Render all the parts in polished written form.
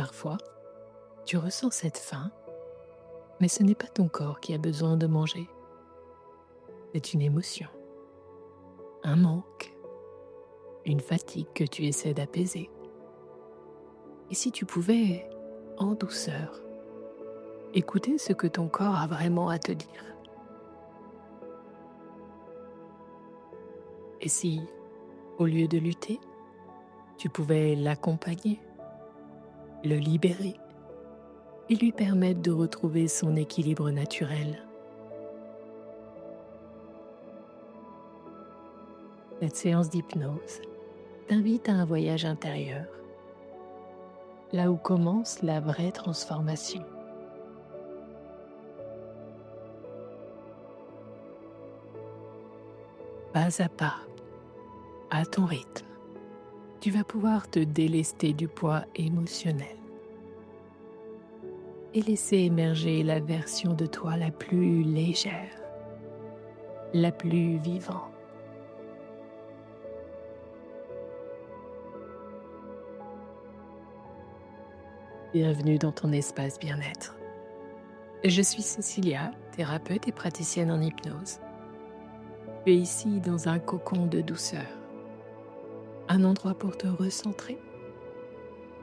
Parfois, tu ressens cette faim, mais ce n'est pas ton corps qui a besoin de manger, c'est une émotion, un manque, une fatigue que tu essaies d'apaiser. Et si tu pouvais, en douceur, écouter ce que ton corps a vraiment à te dire? Et si, au lieu de lutter, tu pouvais l'accompagner, le libérer et lui permettre de retrouver son équilibre naturel? Cette séance d'hypnose t'invite à un voyage intérieur, là où commence la vraie transformation. Pas à pas, à ton rythme, tu vas pouvoir te délester du poids émotionnel et laisser émerger la version de toi la plus légère, la plus vivante. Bienvenue dans ton espace bien-être. Je suis Cécilia, thérapeute et praticienne en hypnose. Tu es ici dans un cocon de douceur, un endroit pour te recentrer,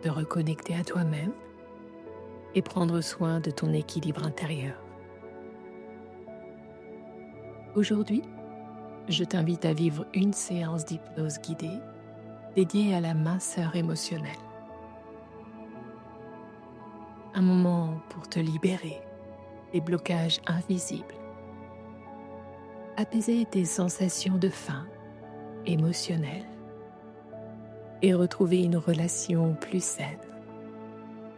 te reconnecter à toi-même et prendre soin de ton équilibre intérieur. Aujourd'hui, je t'invite à vivre une séance d'hypnose guidée dédiée à la minceur émotionnelle. Un moment pour te libérer des blocages invisibles, apaiser tes sensations de faim émotionnelle et retrouver une relation plus saine,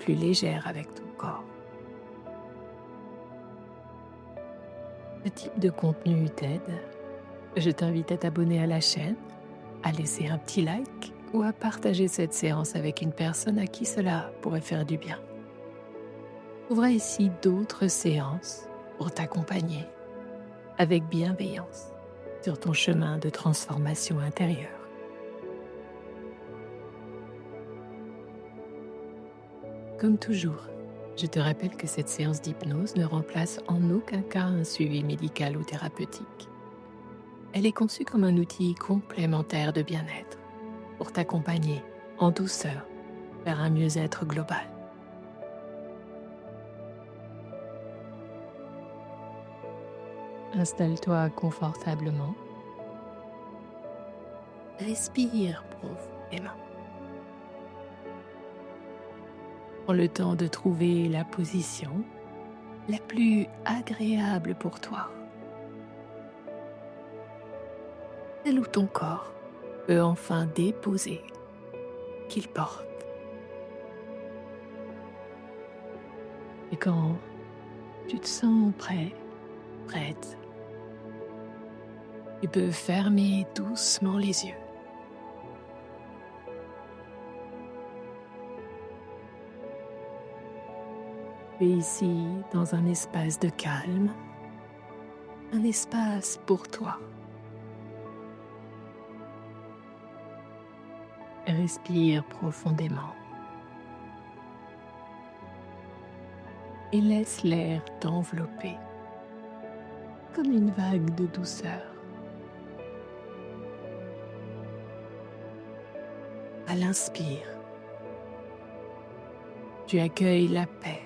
plus légère avec ton corps. Ce type de contenu t'aide. Je t'invite à t'abonner à la chaîne, à laisser un petit like ou à partager cette séance avec une personne à qui cela pourrait faire du bien. Tu trouveras ici d'autres séances pour t'accompagner avec bienveillance sur ton chemin de transformation intérieure. Comme toujours, je te rappelle que cette séance d'hypnose ne remplace en aucun cas un suivi médical ou thérapeutique. Elle est conçue comme un outil complémentaire de bien-être pour t'accompagner en douceur vers un mieux-être global. Installe-toi confortablement. Respire profondément. Prends le temps de trouver la position la plus agréable pour toi, celle où ton corps peut enfin déposer qu'il porte. Et quand tu te sens prêt, prête, tu peux fermer doucement les yeux. Tu es ici dans un espace de calme, un espace pour toi. Respire profondément et laisse l'air t'envelopper comme une vague de douceur. À l'inspire, tu accueilles la paix.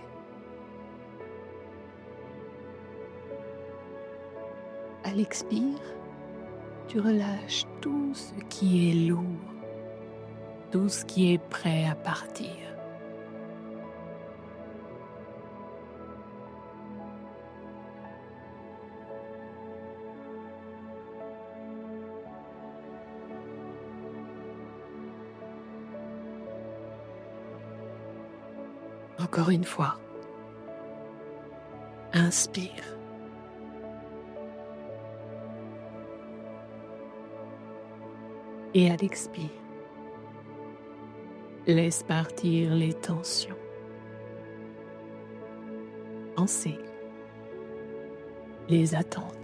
À l'expire, tu relâches tout ce qui est lourd, tout ce qui est prêt à partir. Encore une fois, inspire. Et à l'expire, laisse partir les tensions, pensées, les attentes.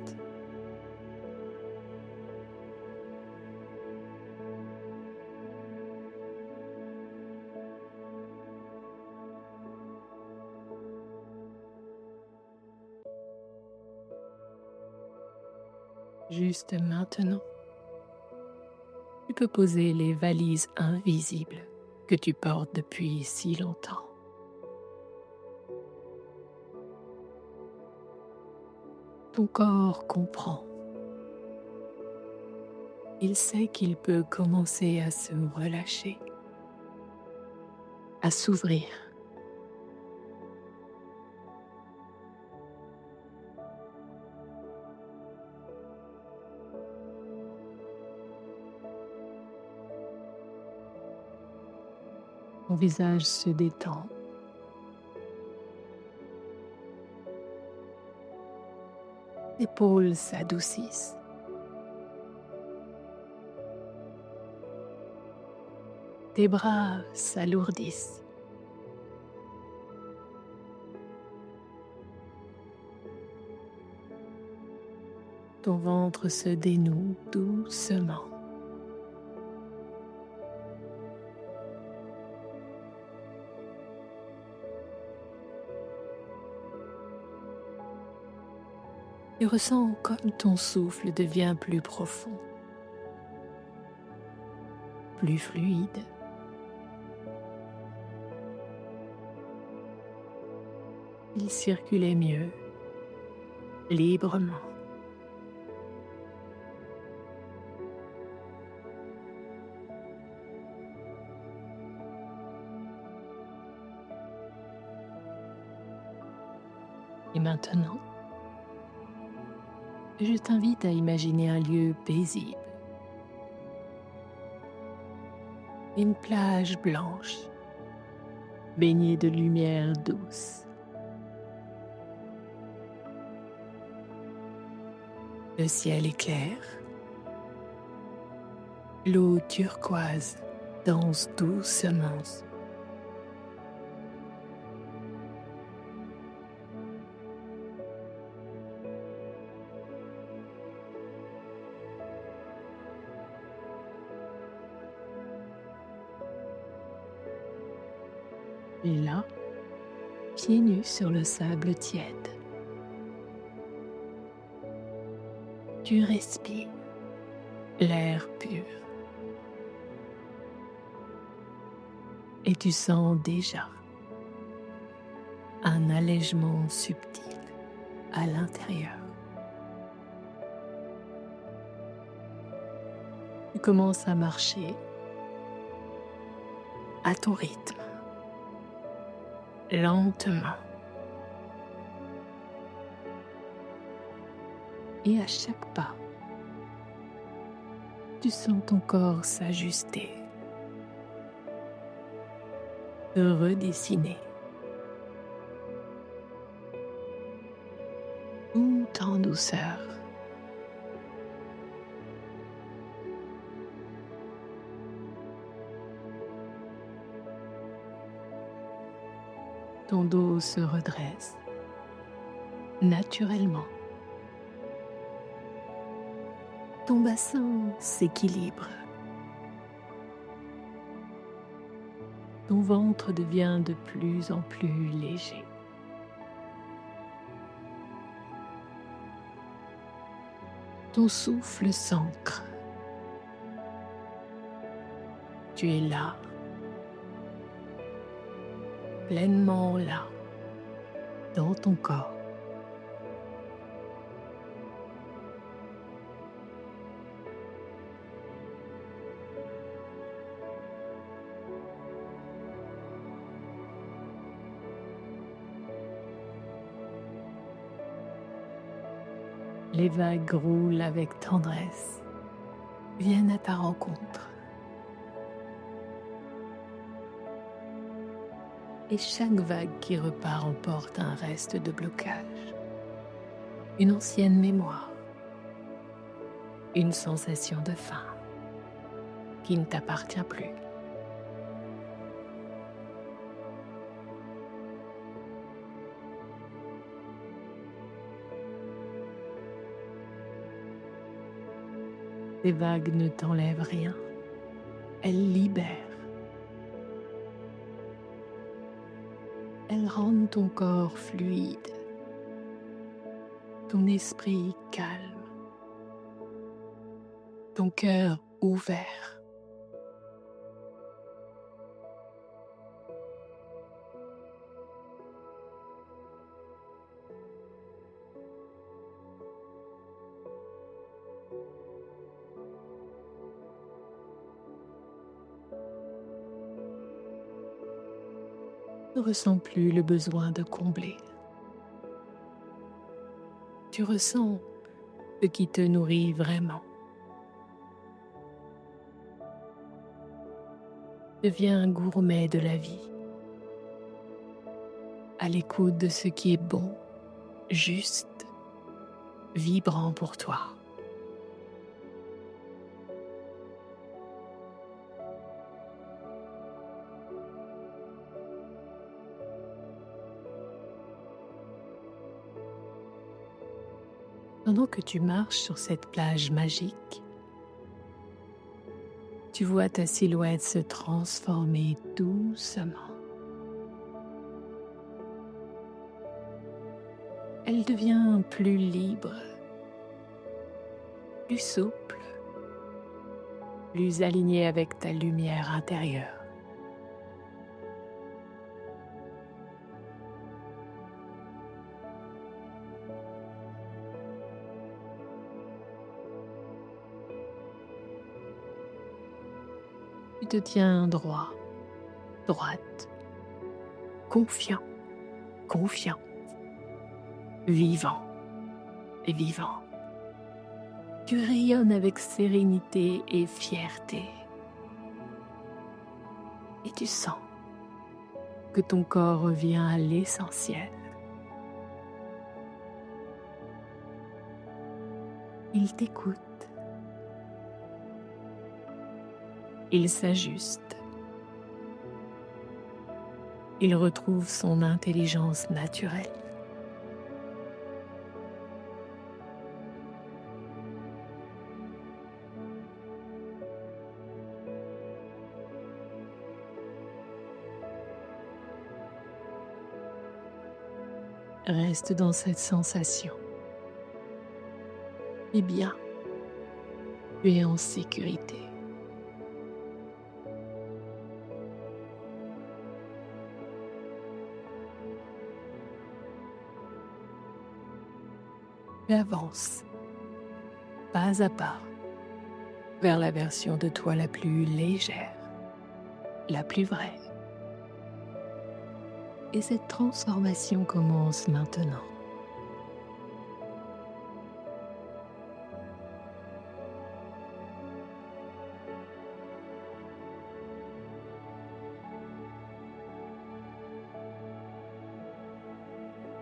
Juste maintenant, tu peux poser les valises invisibles que tu portes depuis si longtemps. Ton corps comprend. Il sait qu'il peut commencer à se relâcher, à s'ouvrir. Ton visage se détend. Tes épaules s'adoucissent. Tes bras s'alourdissent. Ton ventre se dénoue doucement. Tu ressens comme ton souffle devient plus profond, plus fluide. Il circulait mieux, librement. Et maintenant, je t'invite à imaginer un lieu paisible. Une plage blanche, baignée de lumière douce. Le ciel est clair. L'eau turquoise danse doucement. Et là, pieds nus sur le sable tiède, tu respires l'air pur et tu sens déjà un allègement subtil à l'intérieur. Tu commences à marcher à ton rythme, lentement. Et à chaque pas, tu sens ton corps s'ajuster, se redessiner, tout en douceur. Ton dos se redresse naturellement. Ton bassin s'équilibre. Ton ventre devient de plus en plus léger. Ton souffle s'ancre. Tu es là, pleinement là, dans ton corps. Les vagues roulent avec tendresse, viennent à ta rencontre. Et chaque vague qui repart emporte un reste de blocage, une ancienne mémoire, une sensation de faim qui ne t'appartient plus. Ces vagues ne t'enlèvent rien, elles libèrent. Elles rendent ton corps fluide, ton esprit calme. ton cœur ouvert. Tu ne ressens plus le besoin de combler. Tu ressens ce qui te nourrit vraiment. Deviens un gourmet de la vie, à l'écoute de ce qui est bon, juste, vibrant pour toi. Pendant que tu marches sur cette plage magique, tu vois ta silhouette se transformer doucement. Elle devient plus libre, plus souple, plus alignée avec ta lumière intérieure. Tu te tiens droit, droite, confiant, confiant, vivant et vivant. Tu rayonnes avec sérénité et fierté. Et tu sens que ton corps revient à l'essentiel. Il t'écoute. Il s'ajuste. Il retrouve son intelligence naturelle. Reste dans cette sensation. Eh bien, tu es en sécurité. Tu avances, pas à pas, vers la version de toi la plus légère, la plus vraie. Et cette transformation commence maintenant.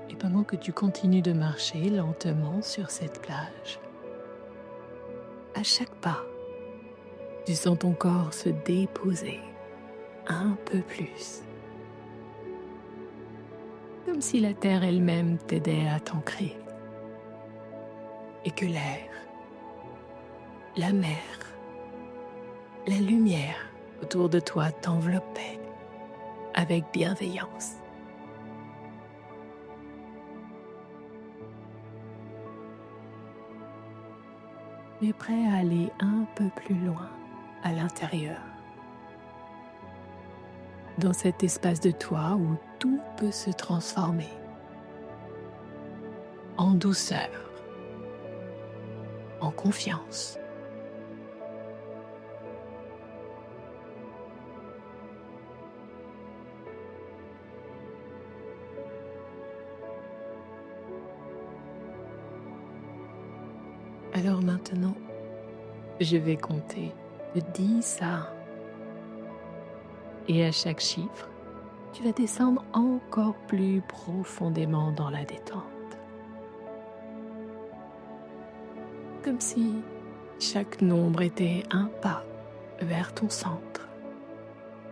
Et pendant que tu continues de marcher lentement sur cette plage, à chaque pas, tu sens ton corps se déposer un peu plus. Comme si la terre elle-même t'aidait à t'ancrer. Et que l'air, la mer, la lumière autour de toi t'enveloppait avec bienveillance. Tu es prêt à aller un peu plus loin à l'intérieur, dans cet espace de toi où tout peut se transformer en douceur, en confiance. Alors maintenant, je vais compter de 10 à 1. Et à chaque chiffre, tu vas descendre encore plus profondément dans la détente. Comme si chaque nombre était un pas vers ton centre,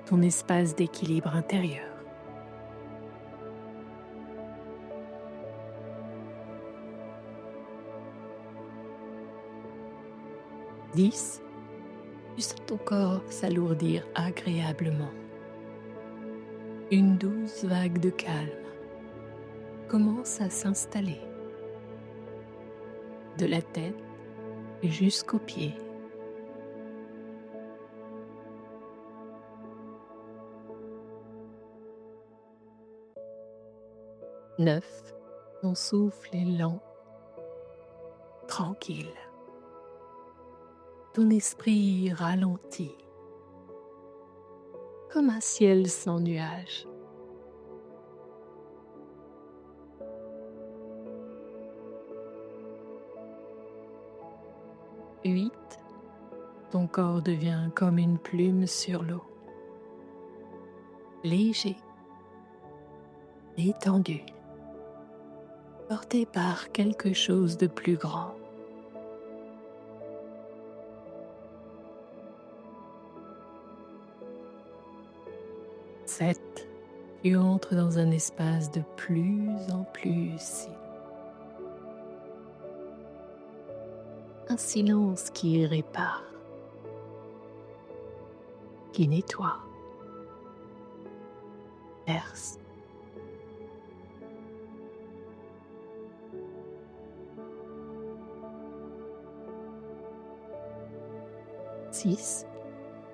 ton espace d'équilibre intérieur. 10, tu sens ton corps s'alourdir agréablement. Une douce vague de calme commence à s'installer, de la tête jusqu'aux pieds, 9. Ton souffle est lent, tranquille. Ton esprit ralentit, comme un ciel sans nuages. 8. Ton corps devient comme une plume sur l'eau, léger, détendu, porté par quelque chose de plus grand. 7. Tu entres dans un espace de plus en plus silent. Un silence qui répare, qui nettoie, perce. 6.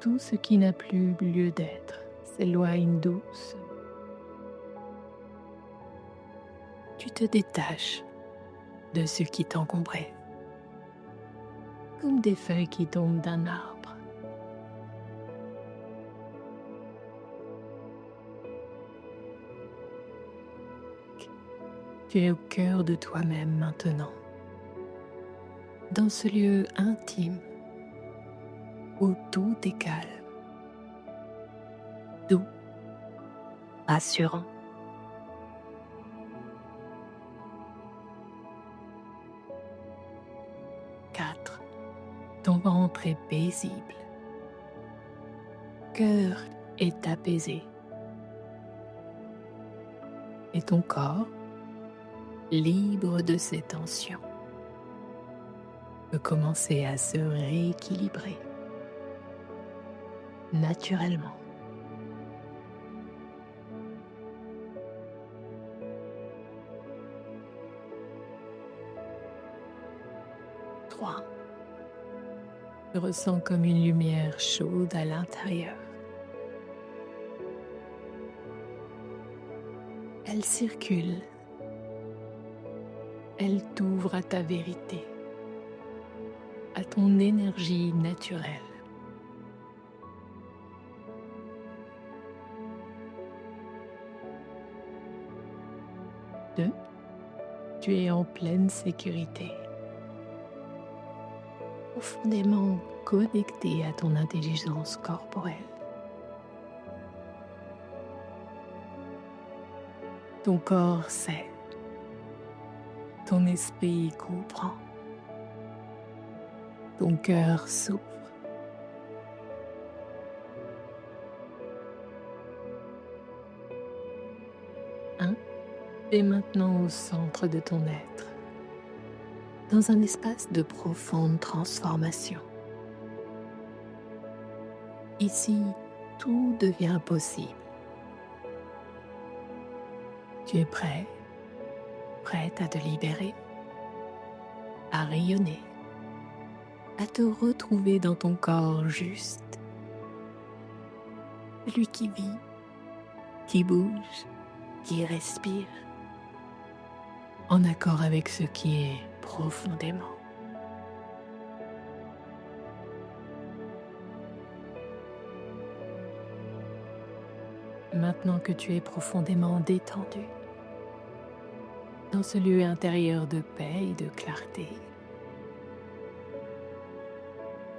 Tout ce qui n'a plus lieu d'être s'éloigne douce. Tu te détaches de ce qui t'encombrait, comme des feuilles qui tombent d'un arbre. Tu es au cœur de toi-même maintenant, dans ce lieu intime où tout est calme, doux, rassurant. 4. Ton ventre est paisible, cœur est apaisé et ton corps, libre de ses tensions, peut commencer à se rééquilibrer naturellement. 3. Je ressens comme une lumière chaude à l'intérieur. Elle circule. Elle t'ouvre à ta vérité, à ton énergie naturelle. 2. Tu es en pleine sécurité, profondément connecté à ton intelligence corporelle. Ton corps sait, ton esprit comprend, ton cœur s'ouvre. 1. Tu es maintenant au centre de ton être, dans un espace de profonde transformation. Ici, tout devient possible. Tu es prêt, prête à te libérer, à rayonner, à te retrouver dans ton corps juste, celui qui vit, qui bouge, qui respire, en accord avec ce qui est profondément. Maintenant que tu es profondément détendu, dans ce lieu intérieur de paix et de clarté,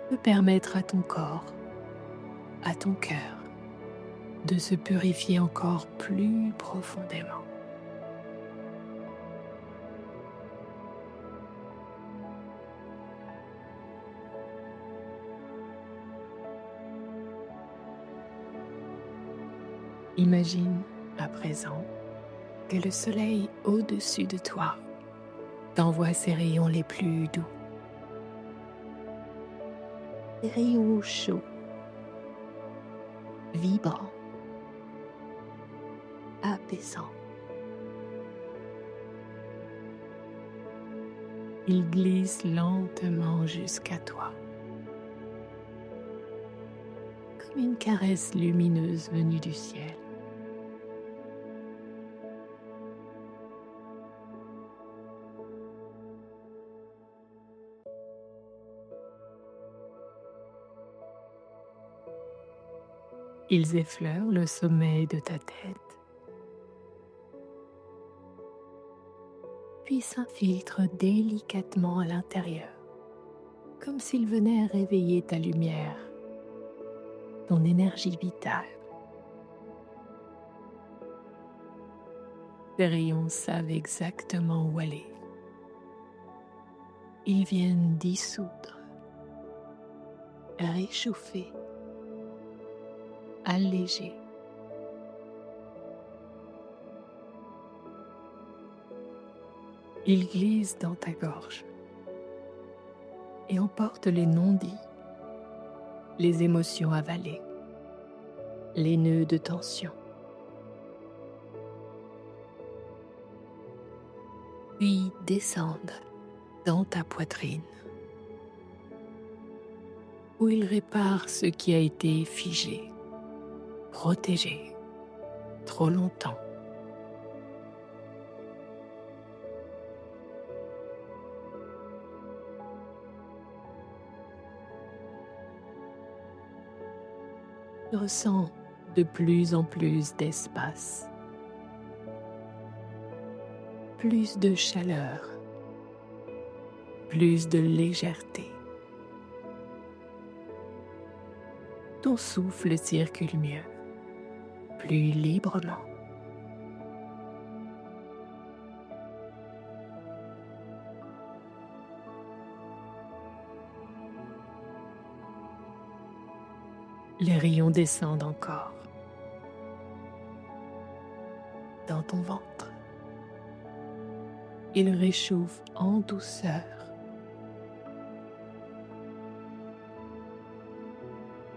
peux permettre à ton corps, à ton cœur, de se purifier encore plus profondément. Imagine à présent que le soleil au-dessus de toi t'envoie ses rayons les plus doux. Des rayons chauds, vibrants, apaisants. Ils glissent lentement jusqu'à toi, comme une caresse lumineuse venue du ciel. Ils effleurent le sommet de ta tête, puis s'infiltrent délicatement à l'intérieur, comme s'ils venaient réveiller ta lumière, ton énergie vitale. Ces rayons savent exactement où aller. Ils viennent dissoudre, réchauffer, alléger. Ils glissent dans ta gorge et emportent les non-dits, les émotions avalées, les nœuds de tension. Puis descendent dans ta poitrine, où ils réparent ce qui a été figé, protégé, trop longtemps. Tu ressens de plus en plus d'espace, plus de chaleur, plus de légèreté. Ton souffle circule mieux, plus librement. Les rayons descendent encore dans ton ventre. Ils réchauffent en douceur.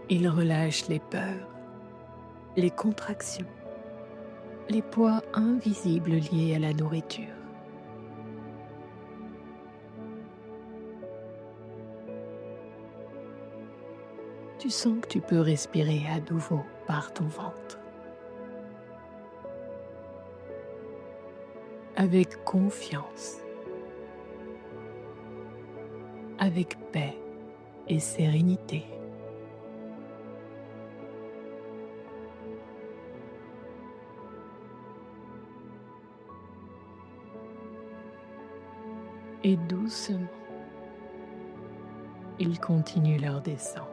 Ils relâchent les peurs, les contractions, les poids invisibles liés à la nourriture. Tu sens que tu peux respirer à nouveau par ton ventre. Avec confiance, avec paix et sérénité. Et doucement, ils continuent leur descente.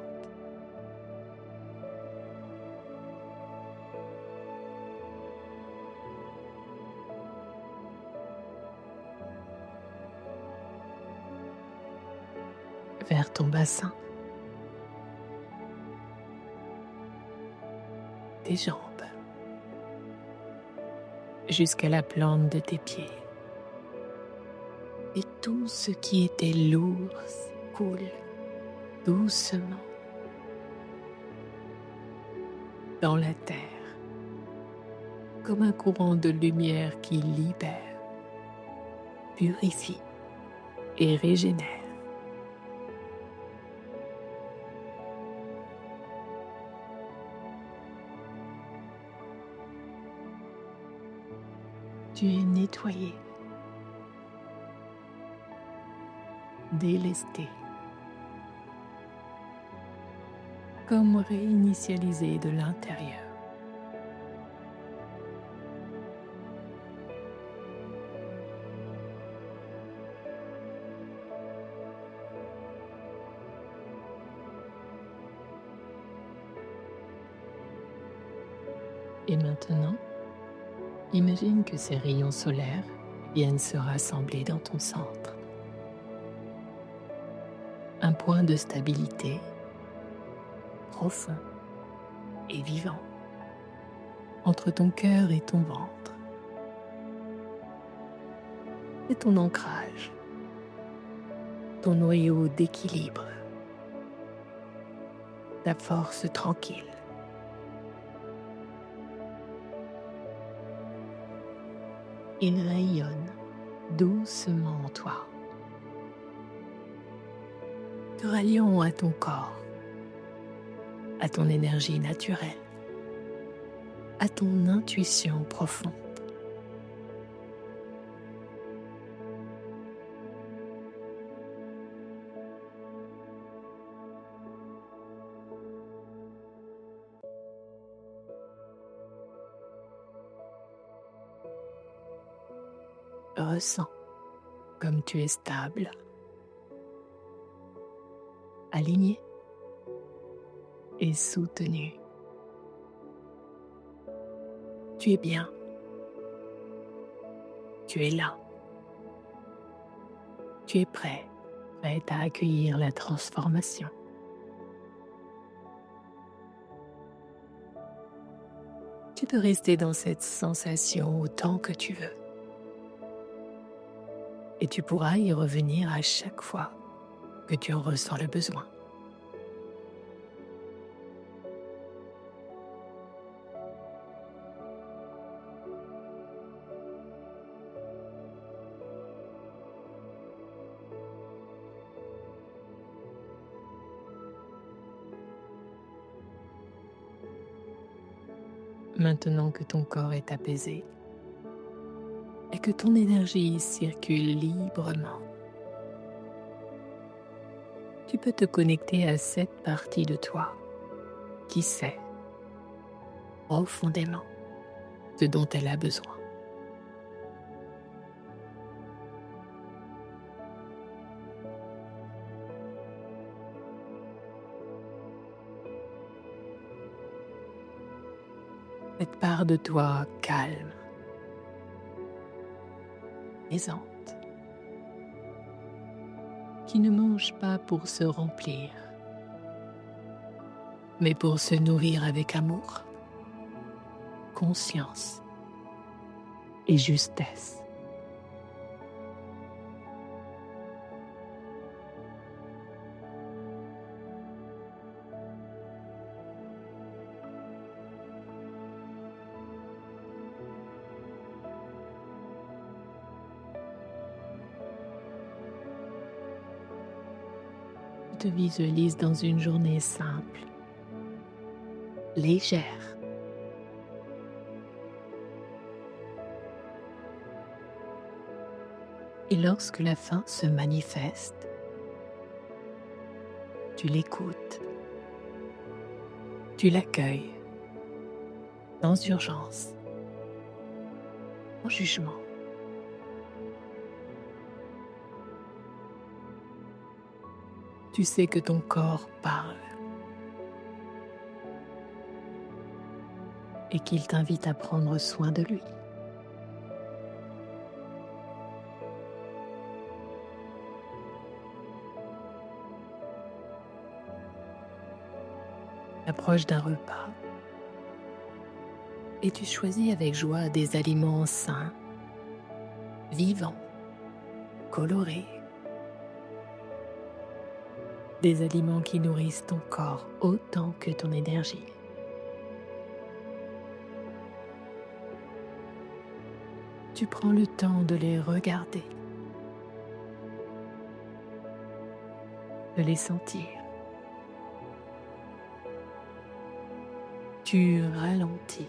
Vers ton bassin, tes jambes, jusqu'à la plante de tes pieds. Et tout ce qui était lourd s'écoule doucement dans la terre, comme un courant de lumière qui libère, purifie et régénère. Tu es nettoyé, délesté, comme réinitialisé de l'intérieur. Et maintenant, imagine que ces rayons solaires viennent se rassembler dans ton centre. Un point de stabilité profond et vivant entre ton cœur et ton ventre. C'est ton ancrage, ton noyau d'équilibre, ta force tranquille. Il rayonne doucement en toi, te ralliant à ton corps, à ton énergie naturelle, à ton intuition profonde. Ressens comme tu es stable, aligné et soutenu. Tu es bien, tu es là, tu es prête à accueillir la transformation. Tu peux rester dans cette sensation autant que tu veux. Et tu pourras y revenir à chaque fois que tu en ressens le besoin. Maintenant que ton corps est apaisé et que ton énergie circule librement, tu peux te connecter à cette partie de toi qui sait profondément ce dont elle a besoin. Cette part de toi calme, aisante, qui ne mange pas pour se remplir, mais pour se nourrir avec amour, conscience et justesse. Tu te visualises dans une journée simple, légère. Et lorsque la faim se manifeste, tu l'écoutes, tu l'accueilles, sans urgence, sans jugement. Tu sais que ton corps parle et qu'il t'invite à prendre soin de lui. Approche d'un repas et tu choisis avec joie des aliments sains, vivants, colorés. Des aliments qui nourrissent ton corps autant que ton énergie. Tu prends le temps de les regarder, de les sentir. Tu ralentis,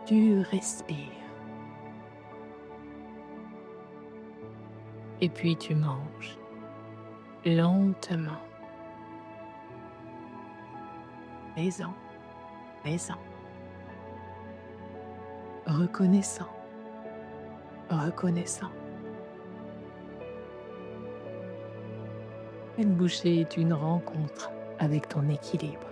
tu respires. Et puis tu manges lentement, présent, présent, reconnaissant, reconnaissant. Une bouchée est une rencontre avec ton équilibre.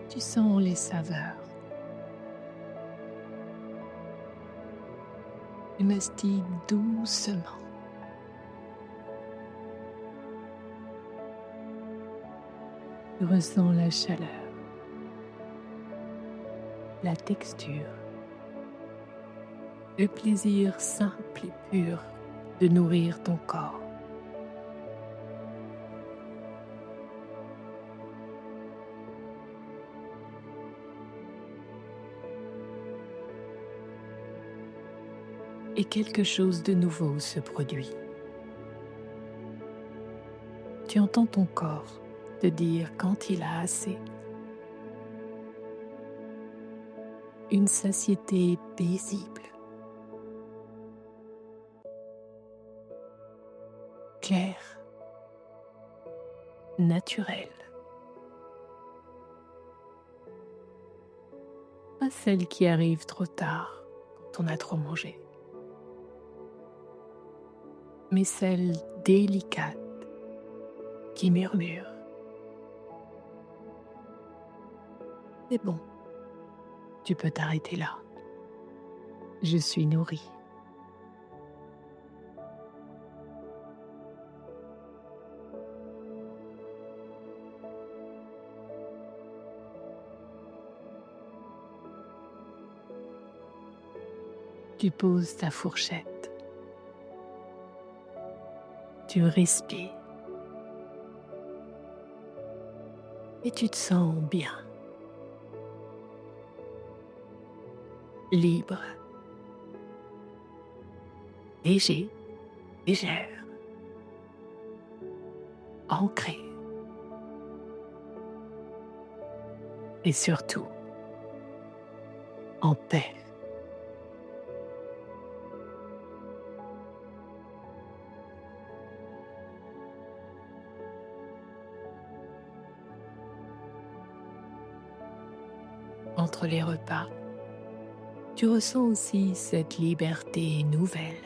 Tu sens les saveurs. Tu mastiques doucement. Tu ressens la chaleur, la texture, le plaisir simple et pur de nourrir ton corps. Et quelque chose de nouveau se produit. Tu entends ton corps te dire quand il a assez. Une satiété paisible. claire, naturelle. Pas celle qui arrive trop tard quand on a trop mangé, mais celle délicate qui murmure. C'est bon, tu peux t'arrêter là. Je suis nourrie. Tu poses ta fourchette. Tu respires. Et tu te sens bien, libre, léger, légère, ancré. Et surtout, en paix. Entre les repas, tu ressens aussi cette liberté nouvelle.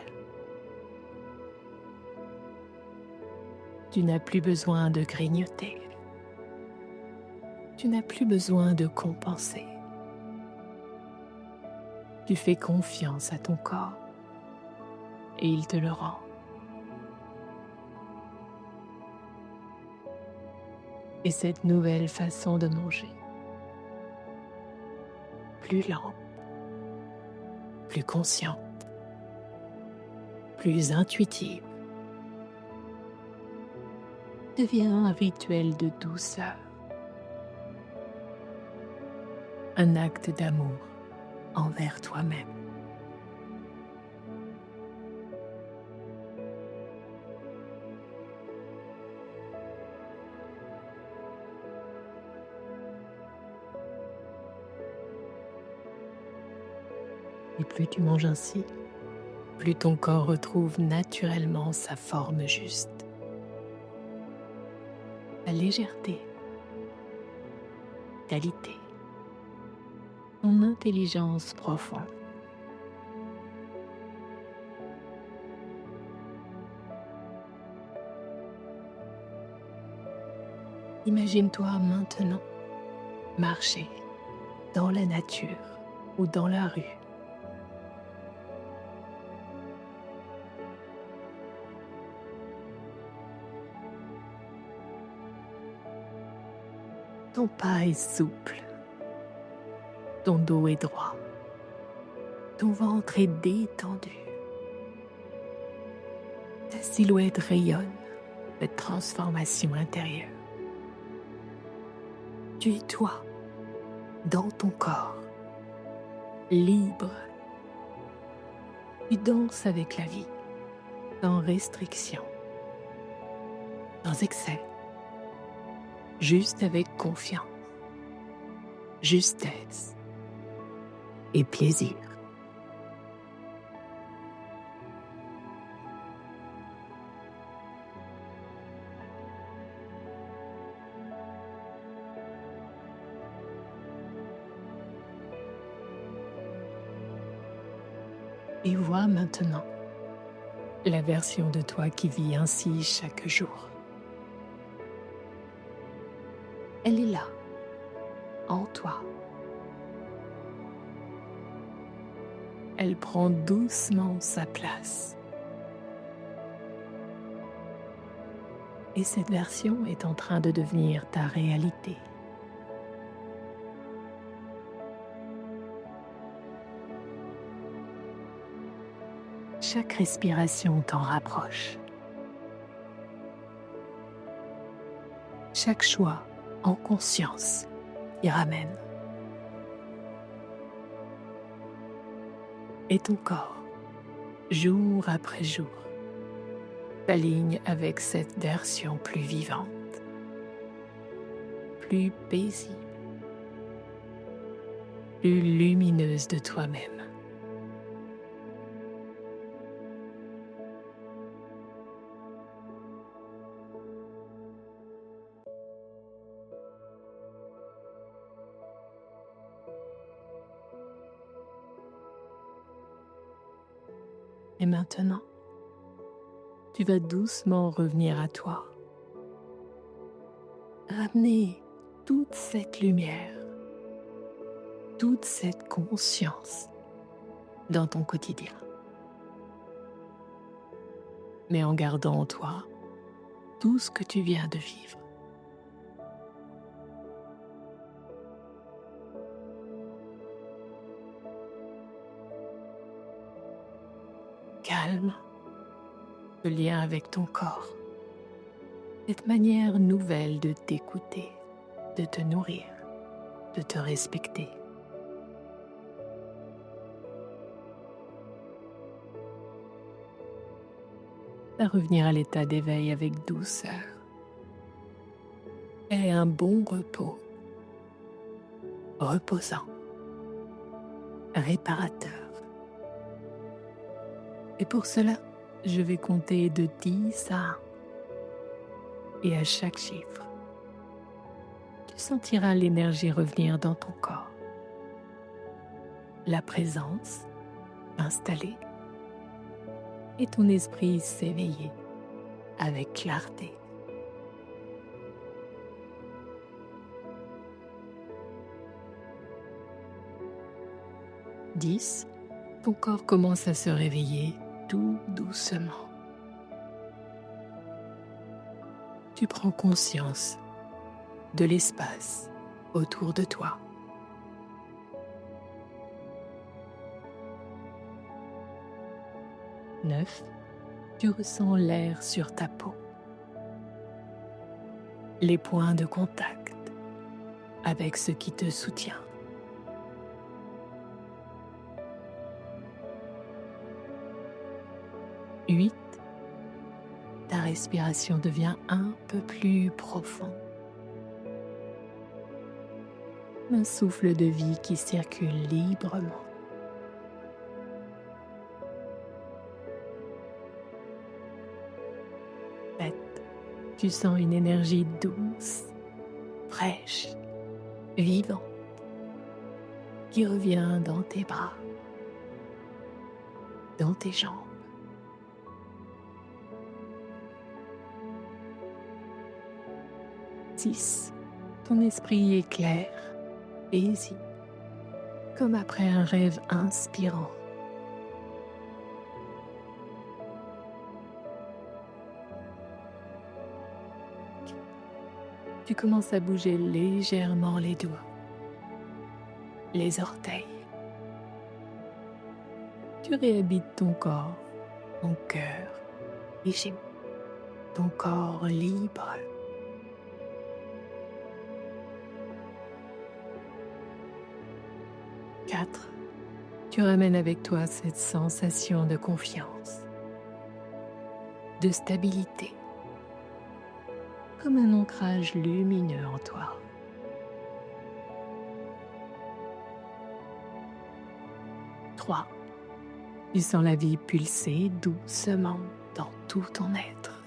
Tu n'as plus besoin de grignoter. Tu n'as plus besoin de compenser. Tu fais confiance à ton corps et il te le rend. Et cette nouvelle façon de manger, plus lente, plus consciente, plus intuitive, devient un rituel de douceur, un acte d'amour envers toi-même. Et plus tu manges ainsi, plus ton corps retrouve naturellement sa forme juste, la légèreté, qualité, ton intelligence profonde. Imagine-toi maintenant marcher dans la nature ou dans la rue. Ton pas est souple, ton dos est droit, ton ventre est détendu. Ta silhouette rayonne de transformation intérieure. Tu es toi, dans ton corps, libre. Tu danses avec la vie, sans restriction, sans excès, juste avec confiance, justesse et plaisir. Et vois maintenant la version de toi qui vit ainsi chaque jour. Elle est là, en toi. Elle prend doucement sa place. Et cette version est en train de devenir ta réalité. Chaque respiration t'en rapproche. Chaque choix en conscience y ramène. Et ton corps, jour après jour, s'aligne avec cette version plus vivante, plus paisible, plus lumineuse de toi-même. Et maintenant, tu vas doucement revenir à toi. Ramener toute cette lumière, toute cette conscience dans ton quotidien. Mais en gardant en toi tout ce que tu viens de vivre. Calme, le lien avec ton corps, cette manière nouvelle de t'écouter, de te nourrir, de te respecter. À revenir à l'état d'éveil avec douceur et un bon repos, reposant, réparateur. Et pour cela, je vais compter de 10 à 1. Et à chaque chiffre, tu sentiras l'énergie revenir dans ton corps. La présence installée et ton esprit s'éveiller avec clarté. « 10. Ton corps commence à se réveiller tout doucement. Tu prends conscience de l'espace autour de toi. 9. Tu ressens l'air sur ta peau. Les points de contact avec ce qui te soutient. 8. Ta respiration devient un peu plus profonde. Un souffle de vie qui circule librement. 7. Tu sens une énergie douce, fraîche, vivante, qui revient dans tes bras, dans tes jambes. 6. Ton esprit est clair, paisible, comme après un rêve inspirant. 5. Tu commences à bouger légèrement les doigts, les orteils. Tu réhabites ton corps, ton cœur, léger, ton corps libre. 4. Tu ramènes avec toi cette sensation de confiance, de stabilité, comme un ancrage lumineux en toi. 3. Tu sens la vie pulser doucement dans tout ton être.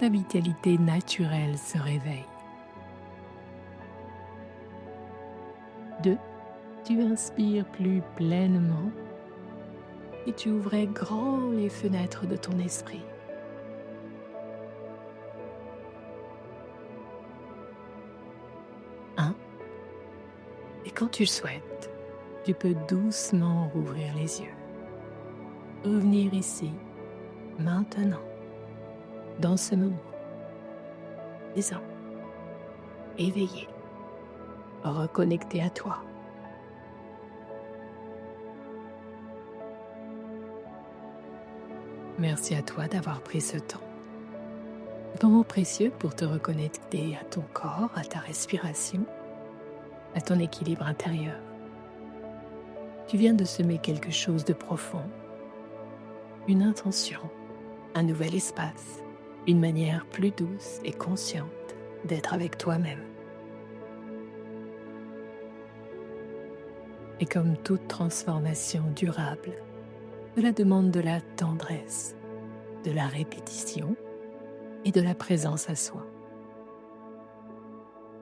Ta vitalité naturelle se réveille. 2. Tu inspires plus pleinement et tu ouvrais grand les fenêtres de ton esprit. 1. Et quand tu le souhaites, tu peux doucement rouvrir les yeux. Revenir ici, maintenant, dans ce moment, présent, éveillé, reconnecté à toi. Merci à toi d'avoir pris ce temps. Un moment précieux pour te reconnecter à ton corps, à ta respiration, à ton équilibre intérieur. Tu viens de semer quelque chose de profond, une intention, un nouvel espace, une manière plus douce et consciente d'être avec toi-même. Et comme toute transformation durable, cela demande de la tendresse, de la répétition et de la présence à soi.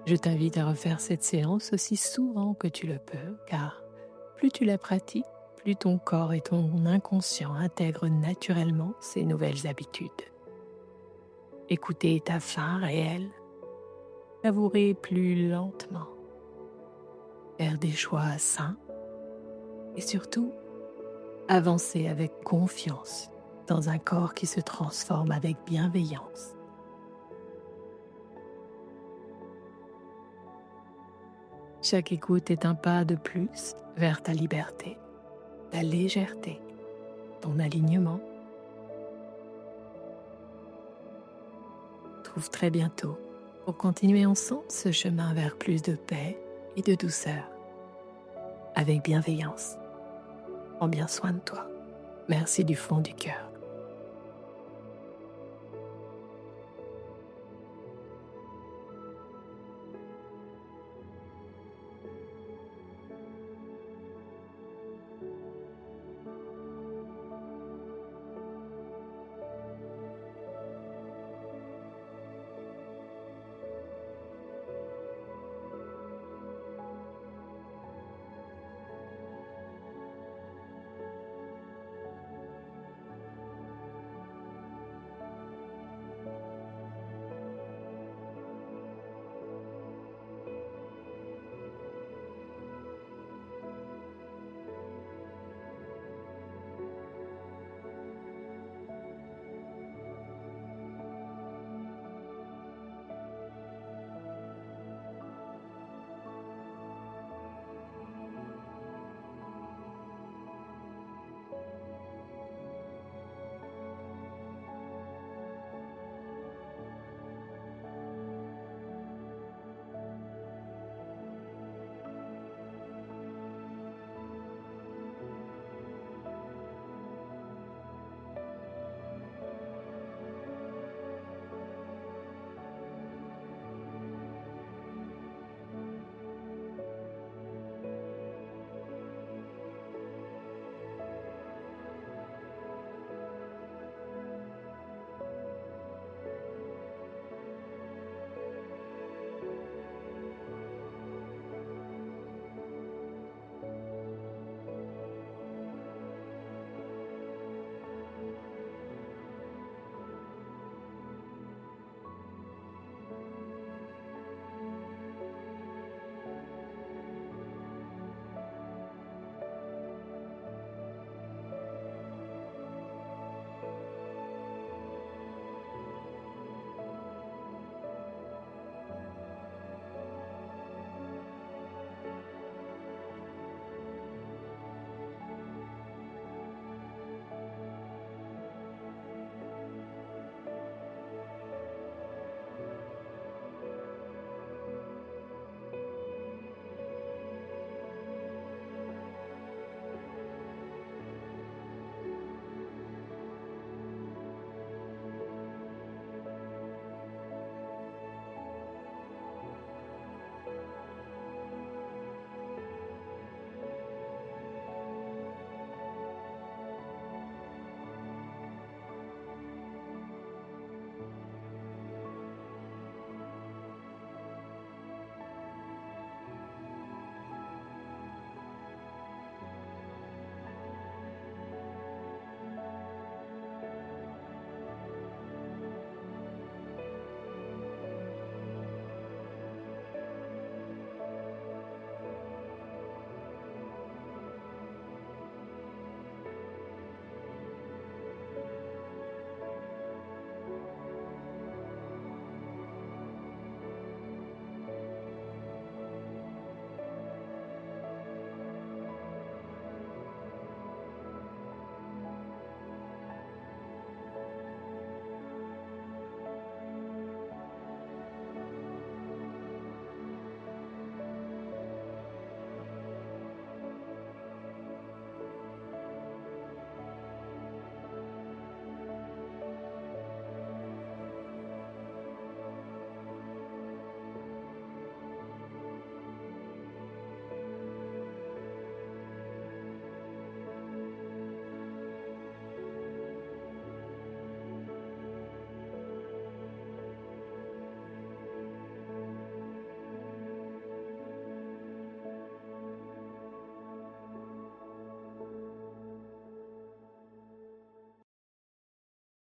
Je t'invite à refaire cette séance aussi souvent que tu le peux, car plus tu la pratiques, plus ton corps et ton inconscient intègrent naturellement ces nouvelles habitudes. Écoutez ta faim réelle, savourer plus lentement, faire des choix sains et surtout avancer avec confiance dans un corps qui se transforme avec bienveillance. Chaque écoute est un pas de plus vers ta liberté, ta légèreté, ton alignement. On se retrouve très bientôt pour continuer ensemble ce chemin vers plus de paix et de douceur, avec bienveillance. Prends bien soin de toi. Merci du fond du cœur.